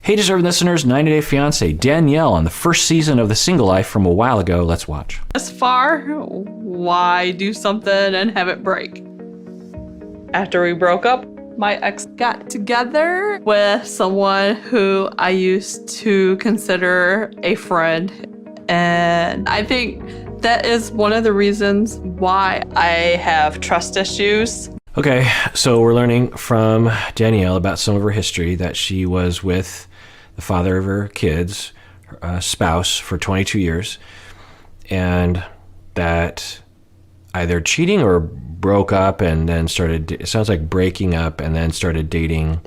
Hey, deserving listeners, 90 Day Fiancé, Danielle on the first season of The Single Life from a while ago. Let's watch. As far, why do something and have it break? After we broke up, my ex got together with someone who I used to consider a friend. And I think that is one of the reasons why I have trust issues. Okay, so we're learning from Danielle about some of her history, that she was with the father of her kids, spouse, for 22 years, and that either cheating or broke up and then it sounds like breaking up and then started dating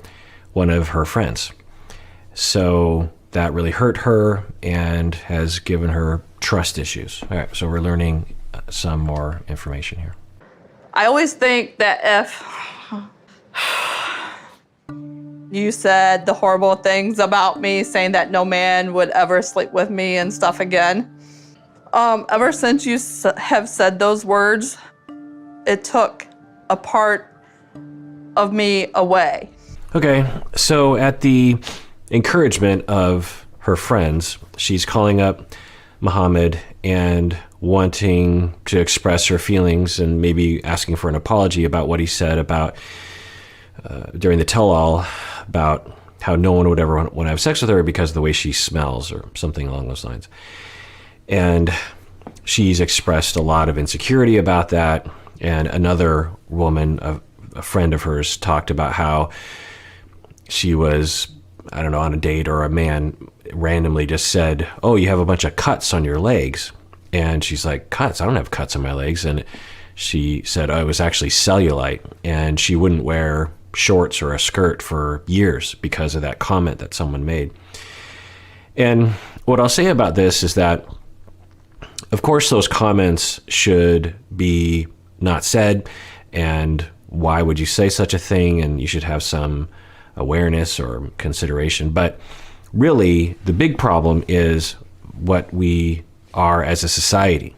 one of her friends. So that really hurt her and has given her trust issues. All right, so we're learning some more information here. I always think that if you said the horrible things about me, saying that no man would ever sleep with me and stuff again, ever since you have said those words, it took a part of me away. Okay, so at the encouragement of her friends, she's calling up Mohamed and wanting to express her feelings and maybe asking for an apology about what he said about during the tell-all about how no one would ever want to have sex with her because of the way she smells or something along those lines. And she's expressed a lot of insecurity about that. And another woman, a friend of hers, talked about how she was, I don't know, on a date, or a man randomly just said, "Oh, you have a bunch of cuts on your legs." And she's like, "Cuts? I don't have cuts on my legs." And she said, "Oh, it was actually cellulite." And she wouldn't wear shorts or a skirt for years because of that comment that someone made. And what I'll say about this is that, of course, those comments should be not said. And why would you say such a thing? And you should have some awareness or consideration. But really, the big problem is what we are as a society.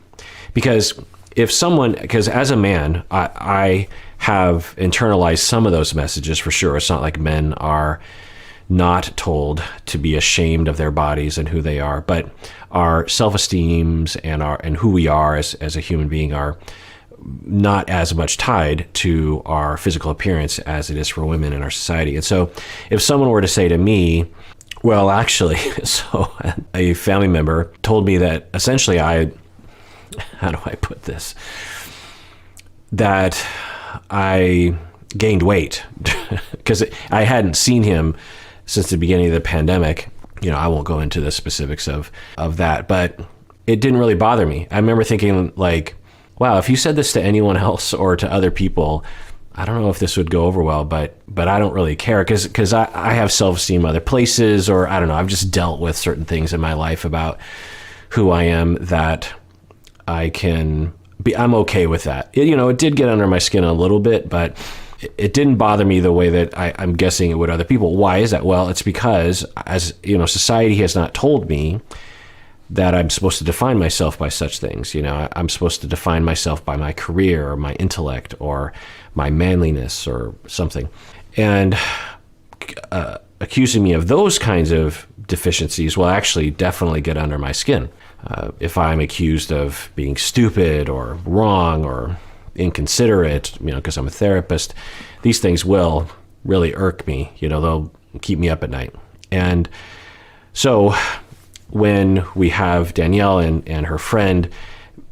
Because as a man, I have internalized some of those messages for sure. It's not like men are not told to be ashamed of their bodies and who they are, but our self-esteems and who we are as a human being are not as much tied to our physical appearance as it is for women in our society. And so if someone were to say to me, well, actually, so a family member told me that essentially how do I put this? That I gained weight because I hadn't seen him since the beginning of the pandemic. You know, I won't go into the specifics of that, but it didn't really bother me. I remember thinking like, wow, if you said this to anyone else or to other people, I don't know if this would go over well, but I don't really care because I have self-esteem other places, or I don't know, I've just dealt with certain things in my life about who I am that I'm okay with that. It did get under my skin a little bit, but it didn't bother me the way that I'm guessing it would other people. Why is that? Well, it's because, as you know, society has not told me that I'm supposed to define myself by such things. I'm supposed to define myself by my career or my intellect or my manliness or something. And accusing me of those kinds of deficiencies will actually definitely get under my skin. If I'm accused of being stupid or wrong or inconsiderate, because I'm a therapist, these things will really irk me. They'll keep me up at night. And so when we have Danielle and her friend,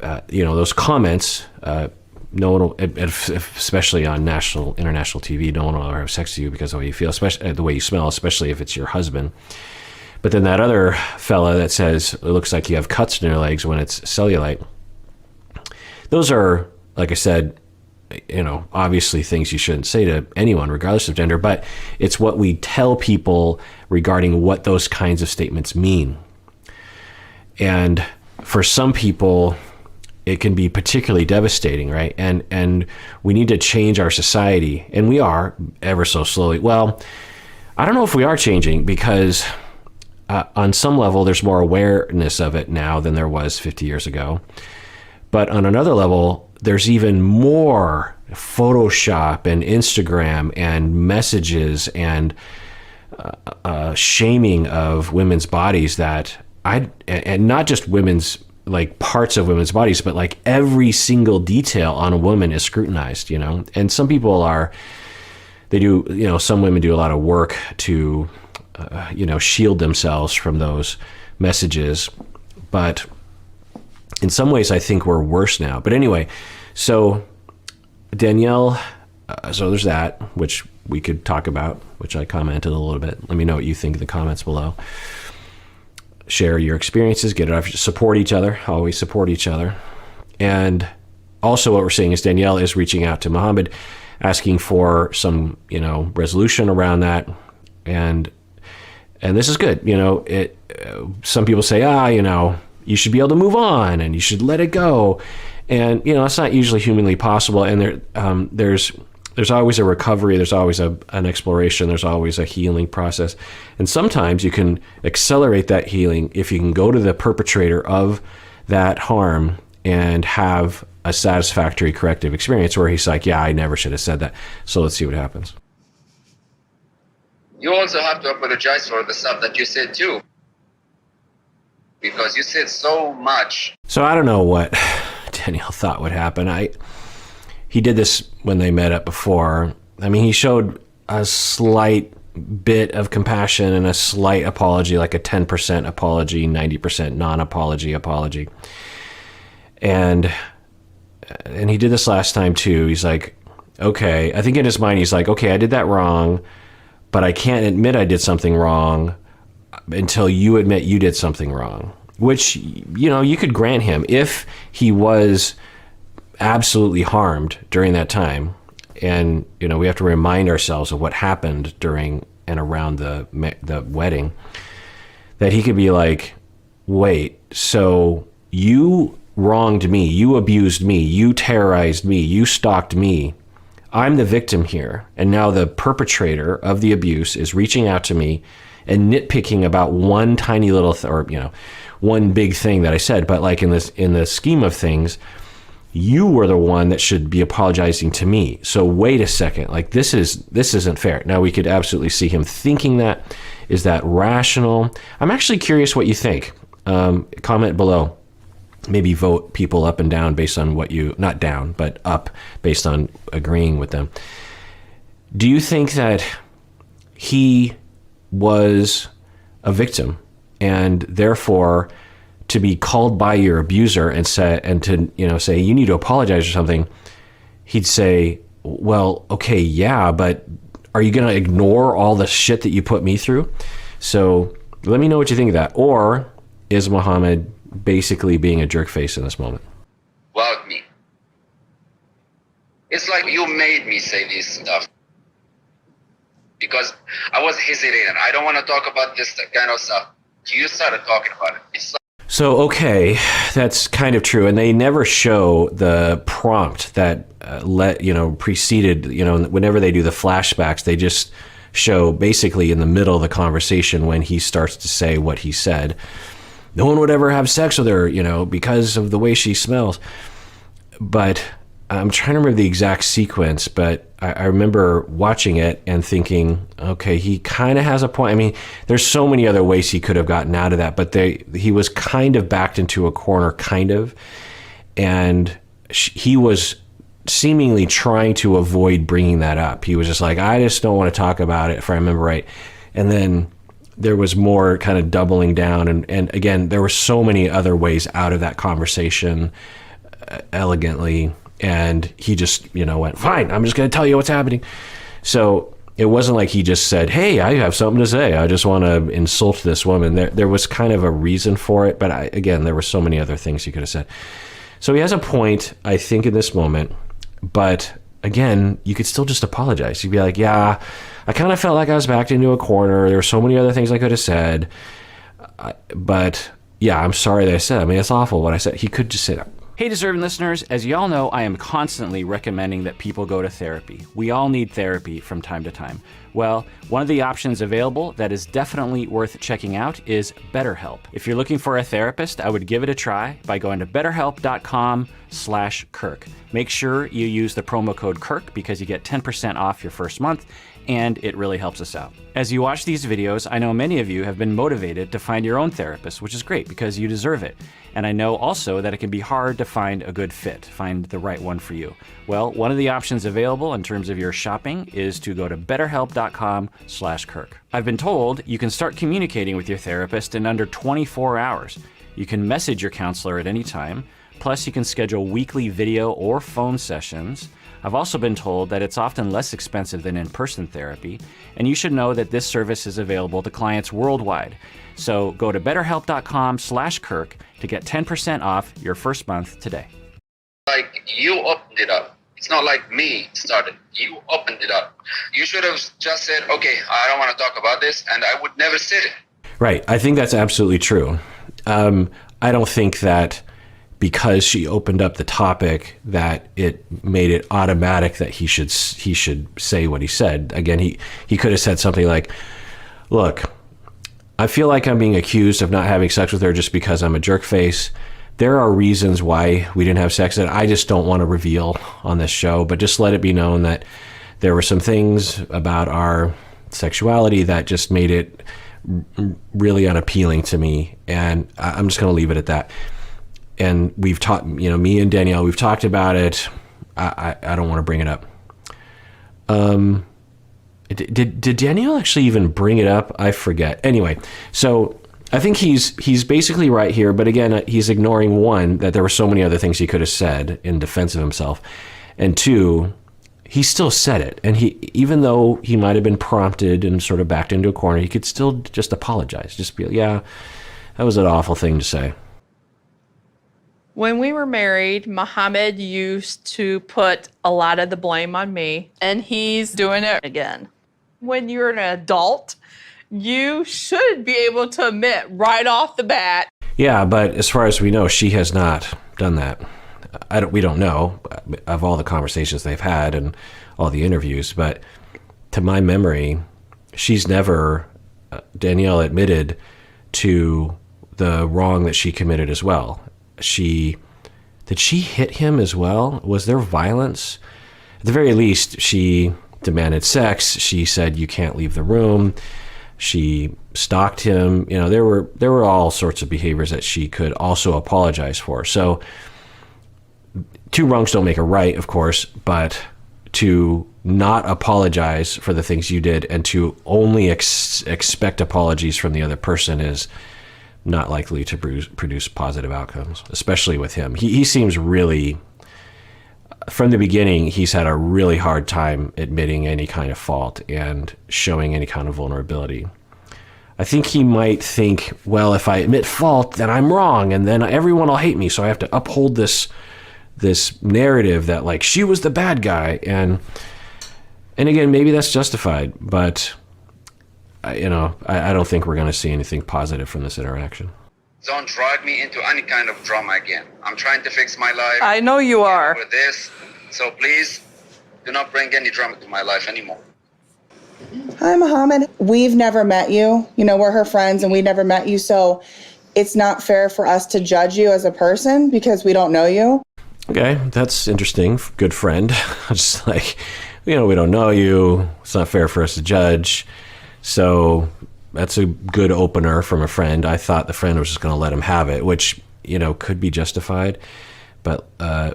those comments, no one will, especially on international TV, no one will ever have sex with you because of the way you feel, especially the way you smell, especially if it's your husband. But then that other fella that says it looks like you have cuts in your legs when it's cellulite, those are, like I said, obviously things you shouldn't say to anyone, regardless of gender, but it's what we tell people regarding what those kinds of statements mean. And for some people, it can be particularly devastating, right? And we need to change our society, and we are ever so slowly. Well, I don't know if we are changing because on some level, there's more awareness of it now than there was 50 years ago. But on another level, there's even more Photoshop and Instagram and messages and shaming of women's bodies that and not just women's, like parts of women's bodies, but like every single detail on a woman is scrutinized, you know? And some people some women do a lot of work to, shield themselves from those messages. But in some ways, I think we're worse now. But anyway, so Danielle, so there's that, which we could talk about, which I commented a little bit. Let me know what you think in the comments below. Share your experiences, get it off, support each other, always support each other. And also what we're seeing is Danielle is reaching out to Mohamed, asking for some, resolution around that. And this is good. Some people say, you should be able to move on and you should let it go. And, that's not usually humanly possible. And there's always a recovery. There's always an exploration. There's always a healing process. And sometimes you can accelerate that healing if you can go to the perpetrator of that harm and have a satisfactory corrective experience where he's like, yeah, I never should have said that. So let's see what happens. You also have to apologize for the stuff that you said too. Because you said so much. So I don't know what Danielle thought would happen. He did this when they met up before. I mean, he showed a slight bit of compassion and a slight apology, like a 10% apology, 90% non-apology apology. And he did this last time too. He's like, okay, I think in his mind, he's like, okay, I did that wrong, but I can't admit I did something wrong until you admit you did something wrong, which, you could grant him if he was absolutely harmed during that time. And, we have to remind ourselves of what happened during and around the wedding, that he could be like, wait, so you wronged me, you abused me, you terrorized me, you stalked me. I'm the victim here. And now the perpetrator of the abuse is reaching out to me and nitpicking about one tiny little, one big thing that I said. But like in the scheme of things, you were the one that should be apologizing to me. So wait a second, like this isn't fair. Now we could absolutely see him thinking that. Is that rational? I'm actually curious what you think. Comment below. Maybe vote people up and down based on not down, but up based on agreeing with them. Do you think that he was a victim and therefore to be called by your abuser and say you need to apologize or something, he'd say, well, okay, yeah, but are you going to ignore all the shit that you put me through? So let me know what you think of that. Or is Mohamed basically being a jerk face in this moment? About me. It's like you made me say this stuff. Because I was hesitating. I don't want to talk about this kind of stuff. You started talking about it. It's like, so, okay, that's kind of true. And they never show the prompt that preceded, whenever they do the flashbacks, they just show basically in the middle of the conversation when he starts to say what he said. No one would ever have sex with her, because of the way she smells. But I'm trying to remember the exact sequence, but I remember watching it and thinking, okay, he kind of has a point. I mean, there's so many other ways he could have gotten out of that, but he was kind of backed into a corner, kind of. And he was seemingly trying to avoid bringing that up. He was just like, I just don't want to talk about it, if I remember right. And then there was more kind of doubling down. And again, there were so many other ways out of that conversation elegantly. And he just, went, fine, I'm just going to tell you what's happening. So it wasn't like he just said, hey, I have something to say. I just want to insult this woman. There was kind of a reason for it. But again, there were so many other things he could have said. So he has a point, I think, in this moment. But again, you could still just apologize. You'd be like, yeah, I kind of felt like I was backed into a corner. There were so many other things I could have said. But yeah, I'm sorry that I said. I mean, it's awful what I said. He could just say that. Hey, deserving listeners, as you all know, I am constantly recommending that people go to therapy. We all need therapy from time to time. Well, one of the options available that is definitely worth checking out is BetterHelp. If you're looking for a therapist, I would give it a try by going to betterhelp.com/Kirk. Make sure you use the promo code Kirk because you get 10% off your first month. and it really helps us out. As you watch these videos, I know many of you have been motivated to find your own therapist, which is great because you deserve it. And I know also that it can be hard to find a good fit, find the right one for you. Well, one of the options available in terms of your shopping is to go to betterhelp.com/Kirk. I've been told you can start communicating with your therapist in under 24 hours. You can message your counselor at any time, plus you can schedule weekly video or phone sessions. I've also been told that it's often less expensive than in-person therapy, and you should know that this service is available to clients worldwide. So go to betterhelp.com/Kirk to get 10% off your first month today. Like, you opened it up. It's not like me started. You opened it up. You should have just said, okay, I don't want to talk about this, and I would never said it. Right. I think that's absolutely true. I don't think that because she opened up the topic that it made it automatic that he should say what he said. Again, he could have said something like, look, I feel like I'm being accused of not having sex with her just because I'm a jerk face. There are reasons why we didn't have sex that I just don't want to reveal on this show, but just let it be known that there were some things about our sexuality that just made it really unappealing to me, and I'm just going to leave it at that. And we've talked, me and Danielle, we've talked about it. I don't want to bring it up. Did Danielle actually even bring it up? I forget. Anyway, so I think he's basically right here, but again, he's ignoring one, that there were so many other things he could have said in defense of himself, and two, he still said it. And even though he might have been prompted and sort of backed into a corner, he could still just apologize. Just be like, yeah, that was an awful thing to say. When we were married, Mohamed used to put a lot of the blame on me, and he's doing it again. When you're an adult, you should be able to admit right off the bat. Yeah, but as far as we know, she has not done that. We don't know of all the conversations they've had and all the interviews, but to my memory, she's never, Danielle admitted to the wrong that she committed as well. Did she hit him as well? Was there violence? At the very least, she demanded sex. She said, you can't leave the room. She stalked him. There were all sorts of behaviors that she could also apologize for. So two wrongs don't make a right, of course, but to not apologize for the things you did and to only expect apologies from the other person is not likely to produce positive outcomes, especially with him. He seems really, from the beginning, he's had a really hard time admitting any kind of fault and showing any kind of vulnerability. I think he might think, well, if I admit fault, then I'm wrong, and then everyone will hate me, so I have to uphold this narrative that, like, she was the bad guy. And again, maybe that's justified, but I don't think we're going to see anything positive from this interaction. Don't drag me into any kind of drama again. I'm trying to fix my life. I know you are. With this, so please do not bring any drama to my life anymore. Hi, Mohamed. We've never met you. We're her friends and we never met you, so it's not fair for us to judge you as a person because we don't know you. Okay, that's interesting. Good friend. Just like, we don't know you. It's not fair for us to judge. So that's a good opener from a friend. I thought the friend was just going to let him have it, which, could be justified. But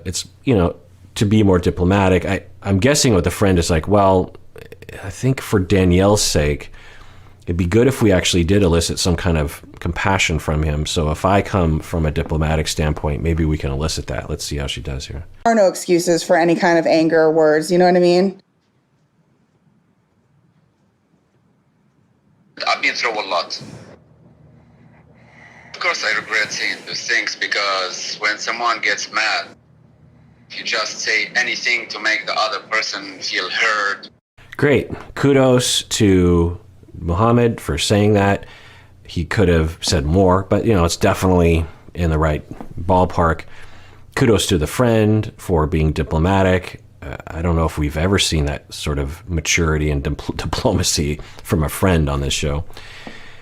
it's, to be more diplomatic, I'm guessing what the friend is like, well, I think for Danielle's sake, it'd be good if we actually did elicit some kind of compassion from him. So if I come from a diplomatic standpoint, maybe we can elicit that. Let's see how she does here. There are no excuses for any kind of anger or words. You know what I mean? I've been through a lot. Of course, I regret saying those things because when someone gets mad, you just say anything to make the other person feel heard. Great. Kudos to Mohamed for saying that. He could have said more, but it's definitely in the right ballpark. Kudos to the friend for being diplomatic. I don't know if we've ever seen that sort of maturity and diplomacy from a friend on this show.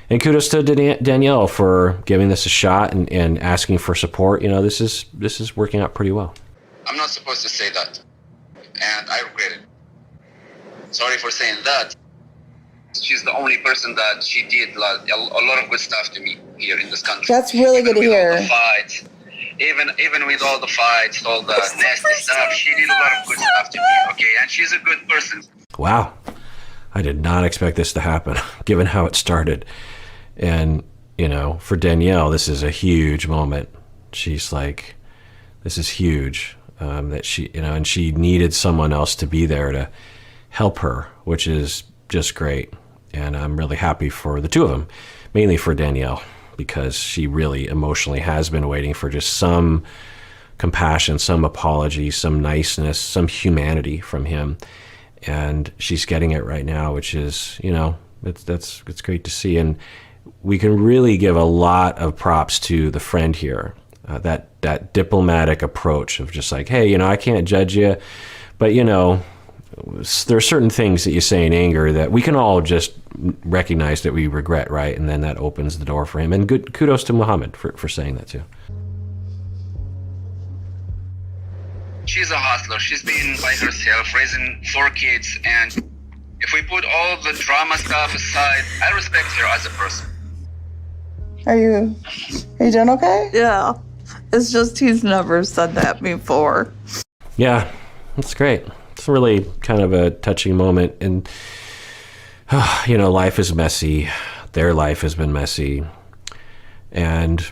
And kudos to Danielle for giving this a shot and asking for support. This is working out pretty well. I'm not supposed to say that, and I regret it. Sorry for saying that. She's the only person that she did like a lot of good stuff to me here in this country. That's really good to With hear. all the fights, even with all the fights, all the nasty stuff, she did a lot of good stuff to me. Okay, and she's a good person. Wow. I did not expect this to happen, given how it started. And, you know, for Danielle, this is a huge moment. She's like, this is huge. That she, you know, and she needed someone else to be there to help her, which is just great. And I'm really happy for the two of them, mainly for Danielle, because she really emotionally has been waiting for just some compassion, some apology, some niceness, some humanity from him. And she's getting it right now, which is, you know, it's great to see. And we can really give a lot of props to the friend here, that diplomatic approach of just like, hey, you know, I can't judge you, but, you know, there are certain things that you say in anger that we can all just recognize that we regret, right? And then that opens the door for him. And good kudos to Mohamed for saying that too. She's a hustler. She's been by herself, raising 4 kids. And if we put all the drama stuff aside, I respect her as a person. Are you doing okay? Yeah. It's just he's never said that before. Yeah, that's great. It's really kind of a touching moment. And, you know, life is messy. Their life has been messy. And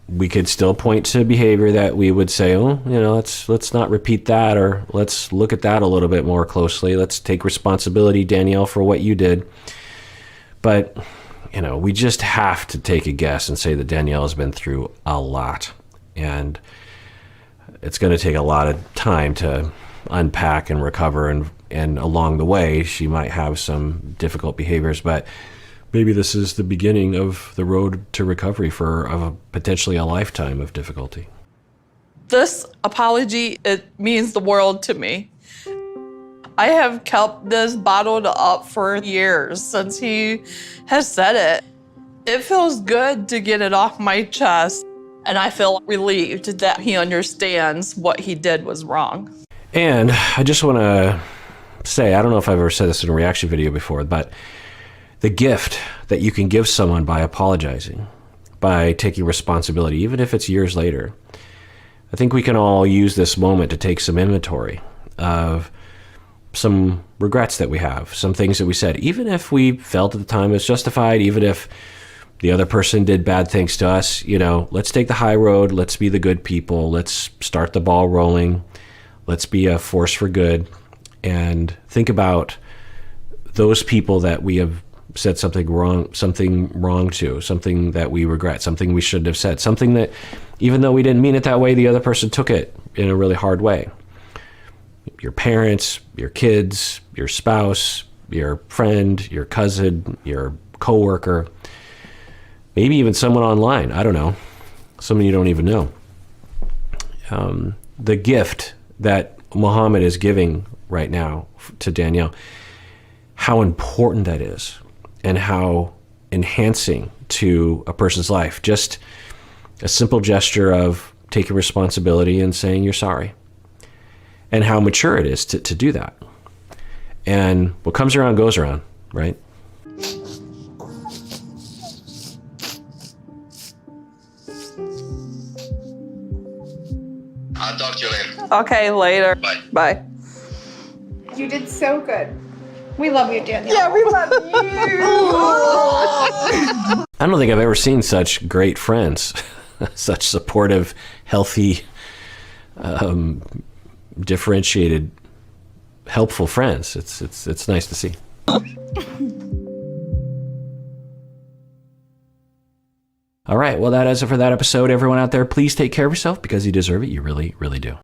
we could still point to behavior that we would say, oh, you know, let's not repeat that, or let's look at that a little bit more closely. Let's take responsibility, Danielle, for what you did. But, you know, we just have to take a guess and say that Danielle has been through a lot. And it's going to take a lot of time to unpack and recover. And along the way, she might have some difficult behaviors, but maybe this is the beginning of the road to recovery of potentially a lifetime of difficulty. This apology, it means the world to me. I have kept this bottled up for years since he has said it. It feels good to get it off my chest, and I feel relieved that he understands what he did was wrong. And I just want to say, I don't know if I've ever said this in a reaction video before, but the gift that you can give someone by apologizing, by taking responsibility, even if it's years later, I think we can all use this moment to take some inventory of some regrets that we have, some things that we said, even if we felt at the time it's justified, even if the other person did bad things to us, you know, let's take the high road. Let's be the good people. Let's start the ball rolling. Let's be a force for good, and think about those people that we have said something wrong to, something that we regret, something we shouldn't have said, something that even though we didn't mean it that way, the other person took it in a really hard way. Your parents, your kids, your spouse, your friend, your cousin, your coworker, maybe even someone online. I don't know. Someone you don't even know. The gift that Mohamed is giving right now to Danielle, how important that is and how enhancing to a person's life. Just a simple gesture of taking responsibility and saying you're sorry. And how mature it is to do that. And what comes around goes around, right? I'll talk to you later. Okay, later. Bye. Bye. You did so good. We love you, Danielle. Yeah, we love you. I don't think I've ever seen such great friends, such supportive, healthy, differentiated, helpful friends. It's nice to see. All right, well, that is it for that episode. Everyone out there, please take care of yourself because you deserve it. You really, really do.